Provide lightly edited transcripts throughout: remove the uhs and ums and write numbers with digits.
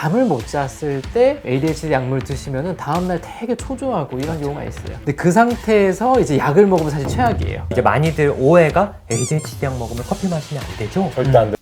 잠을 못 잤을 때 ADHD 약물 드시면은 다음날 되게 초조하고 이런 경우가 있어요. 근데 그 상태에서 이제 약을 먹으면 사실 최악이에요. 이제 많이들 오해가 ADHD 약 먹으면 커피 마시면 안 되죠? 절대 안 돼.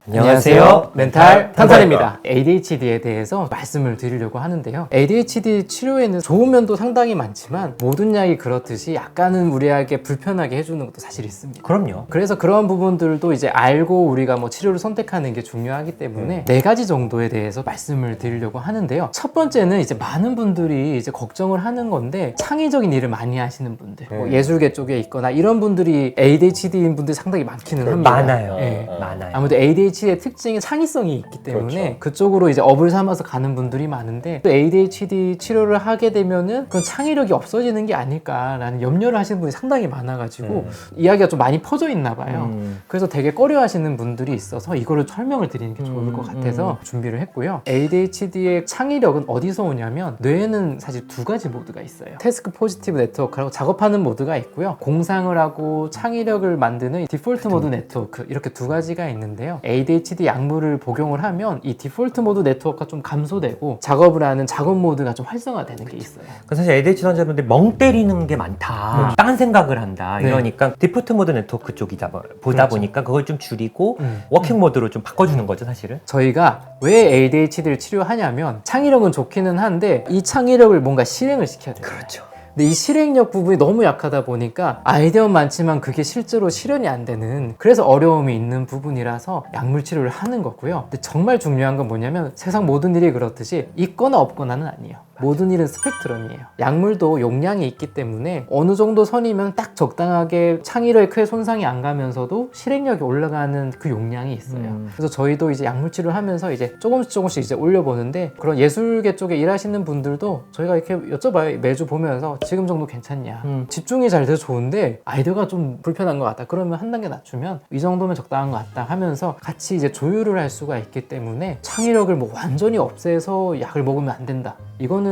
안녕하세요. 멘탈 탄탄입니다. ADHD에 대해서 말씀을 드리려고 하는데요. ADHD 치료에는 좋은 면도 상당히 많지만 모든 약이 그렇듯이 약간은 우리에게 불편하게 해주는 것도 사실 있습니다. 그럼요. 그래서 그런 부분들도 이제 알고 우리가 뭐 치료를 선택하는 게 중요하기 때문에 4가지 정도에 대해서 말씀을 드리려고 하는데요. 첫 번째는 이제 많은 분들이 이제 걱정을 하는 건데 창의적인 일을 많이 하시는 분들, 뭐 예술계 쪽에 있거나 이런 분들이 ADHD인 분들이 상당히 많기는 합니다. 많아요. 네. 많아요. 아무래도 ADHD의 특징이 창의성이 있기 때문에 그쪽으로 이제 업을 삼아서 가는 분들이 많은데 또 ADHD 치료를 하게 되면은 그건 창의력이 없어지는 게 아닐까라는 염려를 하시는 분이 상당히 많아가지고 이야기가 좀 많이 퍼져 있나 봐요. 그래서 되게 꺼려 하시는 분들이 있어서 이거를 설명을 드리는 게 좋을 것 같아서 준비를 했고요. ADHD의 창의력은 어디서 오냐면 뇌에는 사실 2가지 모드가 있어요. 태스크 포지티브 네트워크라고 작업하는 모드가 있고요. 공상을 하고 창의력을 만드는 디폴트 모드 네트워크, 이렇게 2가지가 있는데요. ADHD 약물을 복용을 하면 이 디폴트 모드 네트워크가 좀 감소되고 작업을 하는 작업 모드가 좀 활성화되는 게 있어요. 사실 ADHD 환자분들이 멍 때리는 게 많다. 딴 생각을 한다. 네. 이러니까 디폴트 모드 네트워크 쪽이다 보다 보니까 그걸 좀 줄이고 워킹 모드로 좀 바꿔주는 거죠, 사실은. 저희가 왜 ADHD를 치료하냐면 창의력은 좋기는 한데 이 창의력을 뭔가 실행을 시켜야 돼요. 그렇죠. 근데 이 실행력 부분이 너무 약하다 보니까 아이디어는 많지만 그게 실제로 실현이 안 되는, 그래서 어려움이 있는 부분이라서 약물 치료를 하는 거고요. 근데 정말 중요한 건 뭐냐면 세상 모든 일이 그렇듯이 있거나 없거나는 아니에요. 모든 일은 스펙트럼이에요. 약물도 용량이 있기 때문에 어느 정도 선이면 딱 적당하게 창의력에 크게 손상이 안 가면서도 실행력이 올라가는 그 용량이 있어요. 그래서 저희도 이제 약물 치료를 하면서 이제 조금씩 이제 올려보는데, 그런 예술계 쪽에 일하시는 분들도 저희가 이렇게 여쭤봐요. 매주 보면서 지금 정도 괜찮냐, 집중이 잘 돼서 좋은데 아이디어가 좀 불편한 것 같다, 그러면 한 단계 낮추면 이 정도면 적당한 것 같다 하면서 같이 이제 조율을 할 수가 있기 때문에 창의력을 뭐 완전히 없애서 약을 먹으면 안 된다, 이거는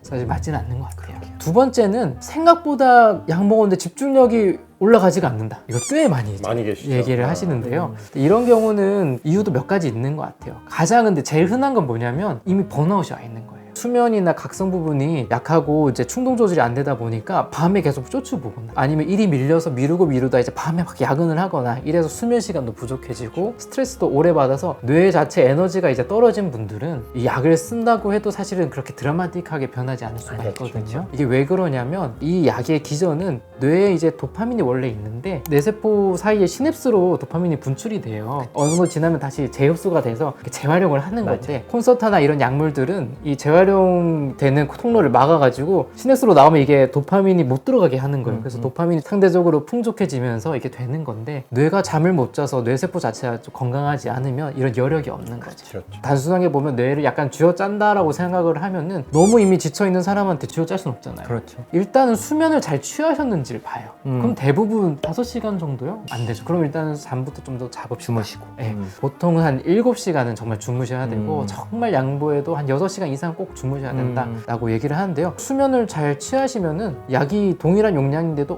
사실 맞지는 않는 것 같아요. 2번째는 생각보다 약 먹었는데 집중력이 올라가지가 않는다. 이거 꽤 많이 계시죠. 얘기를 하시는데요. 이런 경우는 이유도 몇 가지 있는 것 같아요. 가장 근데 제일 흔한 건 뭐냐면 이미 번아웃이 와 있는 거예요. 수면이나 각성 부분이 약하고 이제 충동 조절이 안 되다 보니까 밤에 계속 쫓아보거나 아니면 일이 밀려서 미루다 이제 밤에 막 야근을 하거나 이래서 수면 시간도 부족해지고 스트레스도 오래 받아서 뇌 자체 에너지가 이제 떨어진 분들은 이 약을 쓴다고 해도 사실은 그렇게 드라마틱하게 변하지 않을 수가 있거든요. 이게 왜 그러냐면 이 약의 기전은 뇌에 이제 도파민이 원래 있는데 뇌세포 사이에 시냅스로 도파민이 분출이 돼요. 어느 정도 지나면 다시 재흡수가 돼서 재활용을 하는 건데, 콘서타나 이런 약물들은 이 재활용되는 통로를 막아가지고 시냅스로 나오면 이게 도파민이 못 들어가게 하는 거예요. 그래서 도파민이 상대적으로 풍족해지면서 이게 되는 건데, 뇌가 잠을 못 자서 뇌세포 자체가 좀 건강하지 않으면 이런 여력이 없는 거죠. 그렇죠. 단순하게 보면 뇌를 약간 쥐어짠다라고 생각을 하면은 너무 이미 지쳐있는 사람한테 쥐어짤 수는 없잖아요. 그렇죠. 일단은 수면을 잘 취하셨는지를 봐요. 그럼 대부분 5시간 정도요? 안 되죠. 그럼 일단은 잠부터 좀 더 잡읍시다. 주무시고. 네. 보통은 한 7시간은 정말 주무셔야 되고 정말 양보해도 한 6시간 이상 꼭 주무셔야 된다라고 얘기를 하는데요. 수면을 잘 취하시면은 약이 동일한 용량인데도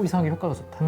이상하게 효과가 좋다.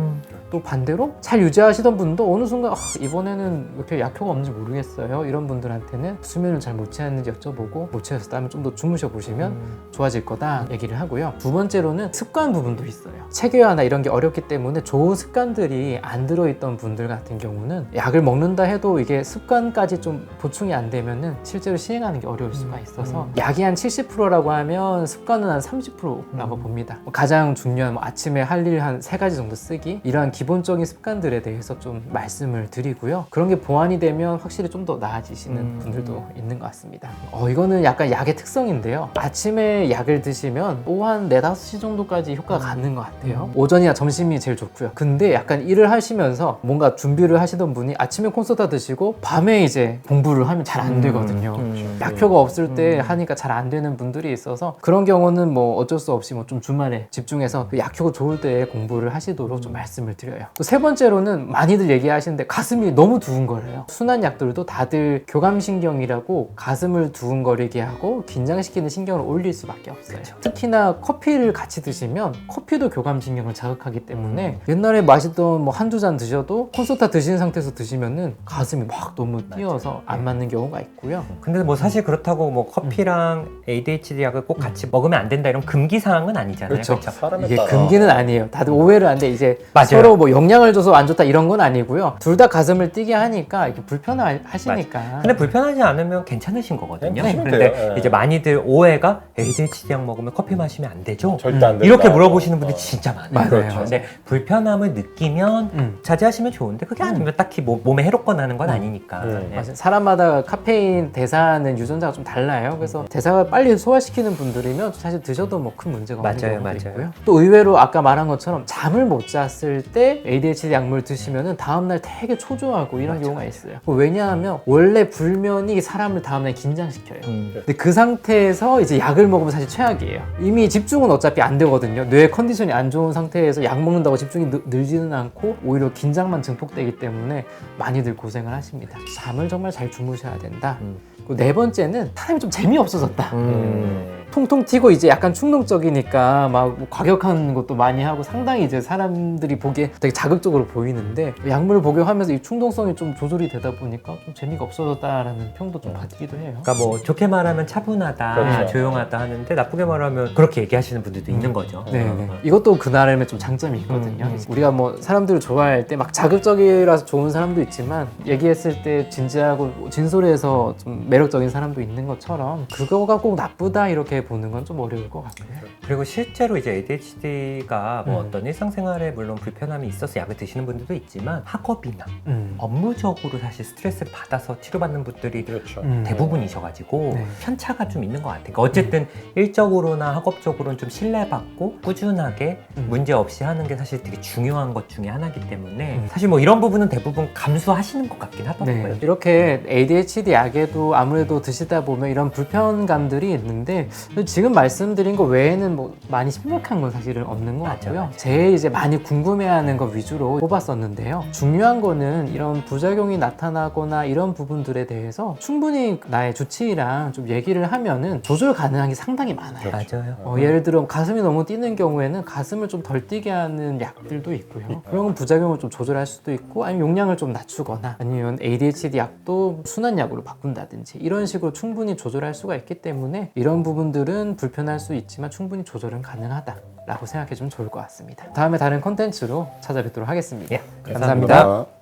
또 반대로 잘 유지하시던 분도 어느 순간 이번에는 왜 이렇게 약효가 없는지 모르겠어요, 이런 분들한테는 수면을 잘 못 취했는지 여쭤보고 못 취했다면 좀 더 주무셔 보시면 좋아질 거다 얘기를 하고요. 2번째로는 습관 부분도 있어요. 체계화나 이런 게 어렵기 때문에 좋은 습관들이 안 들어있던 분들 같은 경우는 약을 먹는다 해도 이게 습관까지 좀 보충이 안 되면은 실제로 시행하는 게 어려울 수가 있어서 약이 한 70%라고 하면 습관은 한 30%라고 봅니다. 가장 중요한 아침에 할 일 한 3가지 정도 쓰기, 이러한 기본적인 습관들에 대해서 좀 말씀을 드리고요. 그런 게 보완이 되면 확실히 좀 더 나아지시는 분들도 있는 것 같습니다. 이거는 약간 약의 특성인데요. 아침에 약을 드시면 오후 한 4, 5시 정도까지 효과가 가는 것 같아요. 오전이나 점심이 제일 좋고요. 근데 약간 일을 하시면서 뭔가 준비를 하시던 분이 아침에 콘서트 드시고 밤에 이제 공부를 하면 잘 안 되거든요. 약효가 없을 때 하니까 하니까 잘 안 되는 분들이 있어서 그런 경우는 뭐 어쩔 수 없이 뭐 좀 주말에 집중해서 그 약효가 좋을 때 공부를 하시도록 좀 말씀을 드려요. 또 세 번째로는 많이들 얘기하시는데 가슴이 너무 두근거려요. 순한 약들도 다들 교감신경이라고 가슴을 두근거리게 하고 긴장시키는 신경을 올릴 수밖에 없어요. 그렇죠. 특히나 커피를 같이 드시면 커피도 교감신경을 자극하기 때문에 옛날에 마시던 뭐 한두 잔 드셔도 콘서타 드시는 상태에서 드시면은 가슴이 막 너무 뛰어서 안 맞는 경우가 있고요. 근데 뭐 사실 그렇다고 뭐 커피랑 ADHD 약을 꼭 같이 먹으면 안 된다 이런 금기 사항은 아니잖아요. 그렇죠. 사람에 이게 따라. 금기는 아니에요. 다들 오해를 하는데 이제 맞아요. 서로 뭐 영향을 줘서 안 좋다 이런 건 아니고요. 둘 다 가슴을 뛰게 하니까 이렇게 불편하시니까. 근데 불편하지 않으면 괜찮으신 거거든요. 네, 그런데 돼요. 예. 이제 많이들 오해가 ADHD 약 먹으면 커피 마시면 안 되죠? 절대 안 된다. 이렇게 물어보시는 분들이 진짜 많아요. 맞아요. 그렇죠. 근데 불편함을 느끼면 자제하시면 좋은데 그게 아니면 딱히 뭐 몸에 해롭거나 하는 건 아니니까. 네. 맞아요. 사람마다 카페인 대사는 유전자가 좀 달라요. 그래서 대사가 빨리 소화시키는 분들이면 사실 드셔도 뭐 큰 문제가 없는 맞아요, 경우도 맞아요. 있고요. 또 의외로 아까 말한 것처럼 잠을 못 잤을 때 ADHD 약물 드시면은 다음날 되게 초조하고 이런 경우가 있어요. 왜냐하면 원래 불면이 사람을 다음날 긴장시켜요. 근데 그 상태에서 이제 약을 먹으면 사실 최악이에요. 이미 집중은 어차피 안 되거든요. 뇌 컨디션이 안 좋은 상태에서 약 먹는다고 집중이 늘지는 않고 오히려 긴장만 증폭되기 때문에 많이들 고생을 하십니다. 잠을 정말 잘 주무셔야 된다. 그리고 네 번째는 사람이 좀 재미없어졌다. 통통 튀고 이제 약간 충동적이니까 막뭐 과격한 것도 많이 하고 상당히 이제 사람들이 보기에 되게 자극적으로 보이는데 약물을 복용하면서 이 충동성이 좀 조절이 되다 보니까 좀 재미가 없어졌다라는 평도 좀 받기도 해요. 그러니까 뭐 좋게 말하면 차분하다, 그렇죠. 조용하다 하는데 나쁘게 말하면 그렇게 얘기하시는 분들도 있는 거죠. 네, 이것도 그 나름의 좀 장점이 있거든요. 우리가 뭐 사람들을 좋아할 때 막 자극적이라서 좋은 사람도 있지만 얘기했을 때 진지하고 진솔해서 좀 매력적인 사람도 있는 것처럼 그거가 꼭 나쁘다 이렇게 보는 건 좀 어려울 것 같아요. 그리고 실제로 이제 ADHD가 뭐 어떤 일상생활에 물론 불편함이 있어서 약을 드시는 분들도 있지만 학업이나 업무적으로 사실 스트레스를 받아서 치료받는 분들이 그렇죠. 대부분이셔가지고 네. 편차가 좀 있는 것 같아요. 그러니까 어쨌든 일적으로나 학업적으로는 좀 신뢰받고 꾸준하게 문제 없이 하는 게 사실 되게 중요한 것 중에 하나이기 때문에 사실 뭐 이런 부분은 대부분 감수하시는 것 같긴 하더라고요. 네. 이렇게 ADHD 약에도 아무래도 드시다 보면 이런 불편감들이 있는데 지금 말씀드린 거 외에는 뭐 많이 심각한 건 사실은 없는 것 같고요. 맞아요. 제일 이제 많이 궁금해하는 거 위주로 뽑았었는데요. 중요한 거는 이런 부작용이 나타나거나 이런 부분들에 대해서 충분히 나의 주치의랑 좀 얘기를 하면은 조절 가능한 게 상당히 많아요. 맞아요. 예를 들어 가슴이 너무 뛰는 경우에는 가슴을 좀 덜 뛰게 하는 약들도 있고요. 그런 건 부작용을 좀 조절할 수도 있고 아니면 용량을 좀 낮추거나 아니면 ADHD 약도 순한 약으로 바꾼다든지 이런 식으로 충분히 조절할 수가 있기 때문에 이런 부분들은 불편할 수 있지만 충분히 조절은 가능하다라고 생각해 주면 좋을 것 같습니다. 다음에 다른 컨텐츠로 찾아뵙도록 하겠습니다. 예, 감사합니다. 감사합니다.